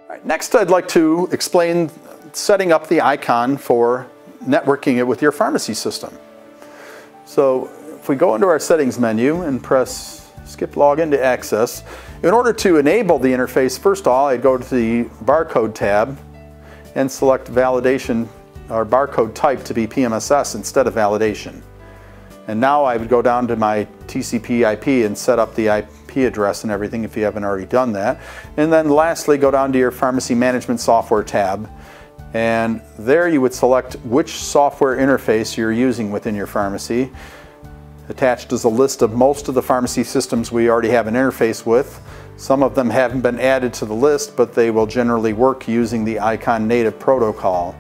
Right, next, I'd like to explain setting up the icon for networking it with your pharmacy system. So if we go into our settings menu and press skip login to access, in order to enable the interface, first of all, I'd go to the barcode tab and select validation or barcode type to be PMSS instead of validation. And now I would go down to my TCP IP and set up the IP address and everything if you haven't already done that. And then lastly, go down to your pharmacy management software tab. And there you would select which software interface you're using within your pharmacy. Attached is a list of most of the pharmacy systems we already have an interface with. Some of them haven't been added to the list, but they will generally work using the Icon native protocol.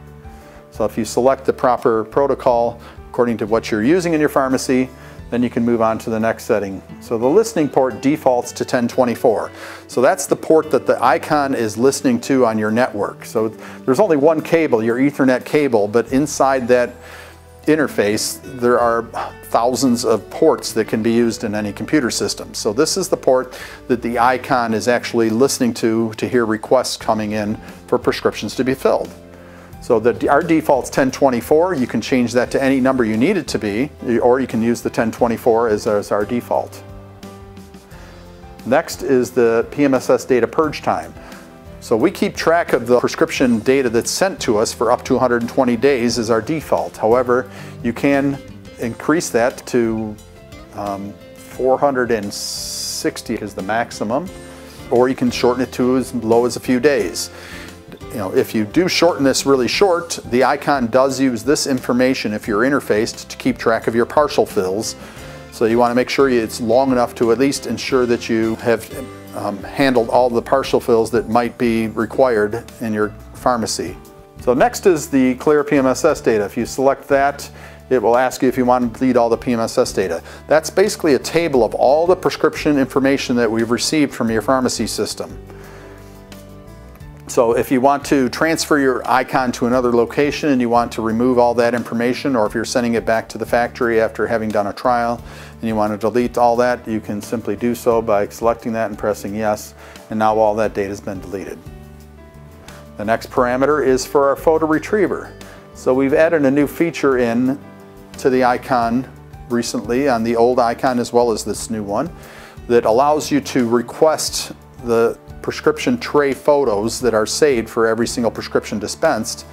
So if you select the proper protocol according to what you're using in your pharmacy, then you can move on to the next setting. So the listening port defaults to 1024. So that's the port that the Icon is listening to on your network. So there's only one cable, your Ethernet cable, but inside that interface there are thousands of ports that can be used in any computer system. So this is the port that the Icon is actually listening to hear requests coming in for prescriptions to be filled. So our default's 1024. You can change that to any number you need it to be, or you can use the 1024 as our default. Next is the PMSS data purge time. So we keep track of the prescription data that's sent to us for up to 120 days as our default. However, you can increase that to 460 is the maximum, or you can shorten it to as low as a few days. If you do shorten this really short, the Icon does use this information if you're interfaced to keep track of your partial fills. So you want to make sure it's long enough to at least ensure that you have handled all the partial fills that might be required in your pharmacy. So next is the clear PMSS data. If you select that, it will ask you if you want to delete all the PMSS data. That's basically a table of all the prescription information that we've received from your pharmacy system. So if you want to transfer your Icon to another location and you want to remove all that information, or if you're sending it back to the factory after having done a trial and you want to delete all that, you can simply do so by selecting that and pressing yes, and now all that data has been deleted. The next parameter is for our photo retriever. So we've added a new feature in to the Icon recently on the old Icon as well as this new one that allows you to request the prescription tray photos that are saved for every single prescription dispensed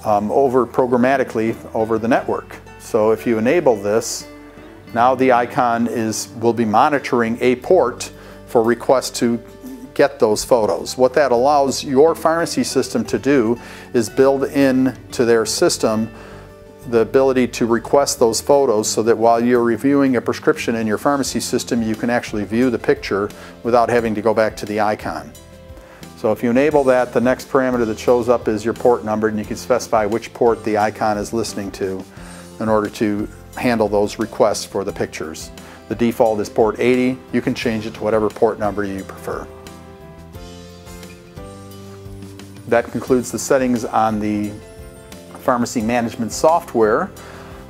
programmatically over the network. So if you enable this, now the Icon will be monitoring a port for requests to get those photos. What that allows your pharmacy system to do is build into their system the ability to request those photos so that while you're reviewing a prescription in your pharmacy system, you can actually view the picture without having to go back to the Icon. So if you enable that, the next parameter that shows up is your port number, and you can specify which port the Icon is listening to in order to handle those requests for the pictures. The default is port 80. You can change it to whatever port number you prefer. That concludes the settings on the pharmacy management software.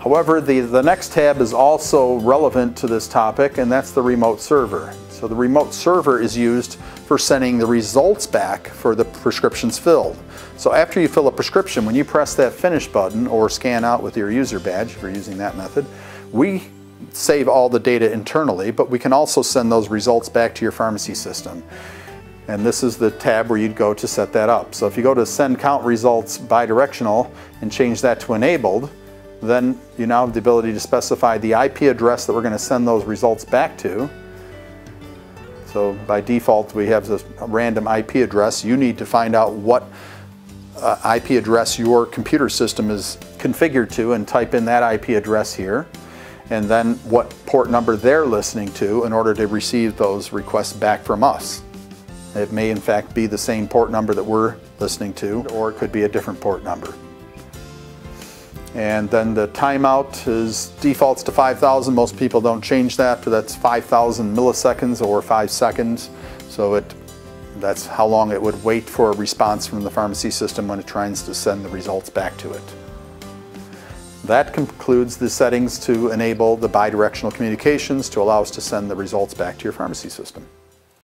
However, the next tab is also relevant to this topic, and that's the remote server. So the remote server is used for sending the results back for the prescriptions filled. So after you fill a prescription, when you press that finish button or scan out with your user badge, if you're using that method, we save all the data internally, but we can also send those results back to your pharmacy system. And this is the tab where you'd go to set that up. So if you go to send count results bidirectional and change that to enabled, then you now have the ability to specify the IP address that we're going to send those results back to. So by default we have this random IP address. You need to find out what IP address your computer system is configured to and type in that IP address here, and then what port number they're listening to in order to receive those requests back from us. It may in fact be the same port number that we're listening to, or it could be a different port number. And then the timeout defaults to 5,000. Most people don't change that, but that's 5,000 milliseconds or 5 seconds. So that's how long it would wait for a response from the pharmacy system when it tries to send the results back to it. That concludes the settings to enable the bidirectional communications to allow us to send the results back to your pharmacy system.